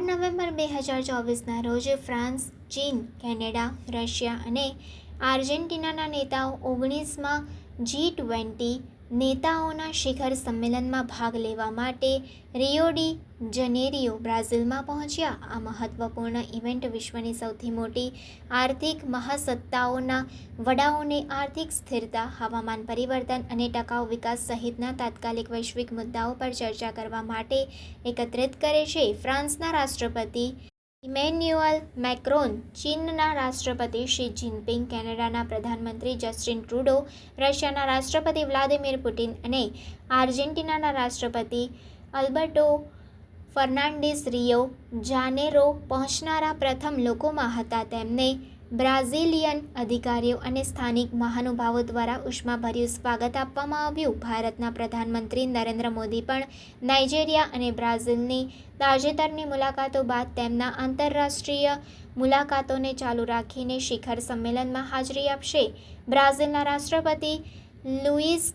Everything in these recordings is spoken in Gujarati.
નવેમ્બર 2024ના રોજ ફ્રાન્સ, ચીન, કેનેડા, રશિયા અને આર્જેન્ટિનાના નેતાઓ 19મા G20 નેતાઓના શિખર સંમેલનમાં ભાગ લેવા માટે રિયો ડી જનેરિયો, બ્રાઝિલમાં પહોંચ્યા. આ મહત્વપૂર્ણ ઇવેન્ટ વિશ્વની સૌથી મોટી આર્થિક મહાસત્તાઓના વડાઓને આર્થિક સ્થિરતા, હવામાન પરિવર્તન અને ટકાઉ વિકાસ સહિતના તાત્કાલિક વૈશ્વિક મુદ્દાઓ પર ચર્ચા કરવા માટે એકત્રિત કરે છે. ફ્રાન્સના રાષ્ટ્રપતિ ઇમેન્યુઅલ મેક્રોન, ચીનના રાષ્ટ્રપતિ શી જિનપિંગ, કેનેડાના પ્રધાનમંત્રી જસ્ટિન ટ્રુડો, રશિયાના રાષ્ટ્રપતિ વ્લાદિમીર પુટિન અને આર્જેન્ટિનાના રાષ્ટ્રપતિ અલ્બર્ટો ફર્નાન્ડીસ રિયો જાનેરો પહોંચનારા પ્રથમ લોકોમાં હતા. તેમને બ્રાઝિલિયન અધિકારીઓ અને સ્થાનિક મહાનુભાવો દ્વારા ઉષ્માભર્યું સ્વાગત આપવામાં આવ્યું. ભારતના પ્રધાનમંત્રી નરેન્દ્ર મોદી પણ નાઇજીરિયા અને બ્રાઝિલની તાજેતરની મુલાકાતો બાદ તેમના આંતરરાષ્ટ્રીય મુલાકાતોને ચાલુ રાખીને શિખર સંમેલનમાં હાજરી આપશે. બ્રાઝિલના રાષ્ટ્રપતિ લુઇસ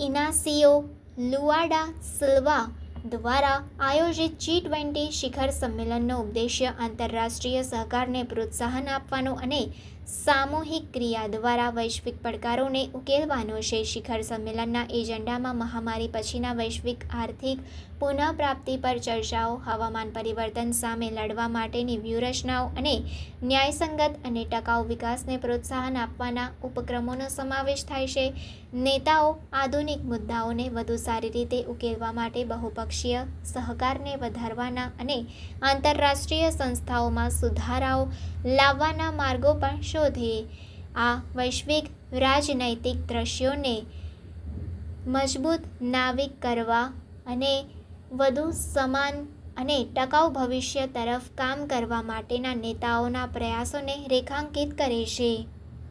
ઇનાસિયો લુઆડા સિલ્વા દ્વારા આયોજિત G20 શિખર સંમેલનનો ઉદ્દેશ્ય આંતરરાષ્ટ્રીય સહકારને પ્રોત્સાહન આપવાનો અને સામૂહિક ક્રિયા દ્વારા વૈશ્વિક પડકારોને ઉકેલવાનો છે. શિખર સંમેલનના એજન્ડામાં મહામારી પછીના વૈશ્વિક આર્થિક પુનઃપ્રાપ્તિ પર ચર્ચાઓ, હવામાન પરિવર્તન સામે લડવા માટેની વ્યૂહરચનાઓ અને ન્યાયસંગત અને ટકાઉ વિકાસને પ્રોત્સાહન આપવાના ઉપક્રમોનો સમાવેશ થાય છે. નેતાઓ આધુનિક મુદ્દાઓને વધુ સારી રીતે ઉકેલવા માટે બહુપક્ષીય સહકારને વધારવાના અને આંતરરાષ્ટ્રીય સંસ્થાઓમાં સુધારાઓ લાવવાના માર્ગો પણ શોધે. આ વૈશ્વિક રાજનૈતિક દૃશ્યોને મજબૂત નાવિક કરવા અને વધુ સમાન અને ટકાઉ ભવિષ્ય તરફ કામ કરવા માટેના નેતાઓના પ્રયાસોને રેખાંકિત કરે છે.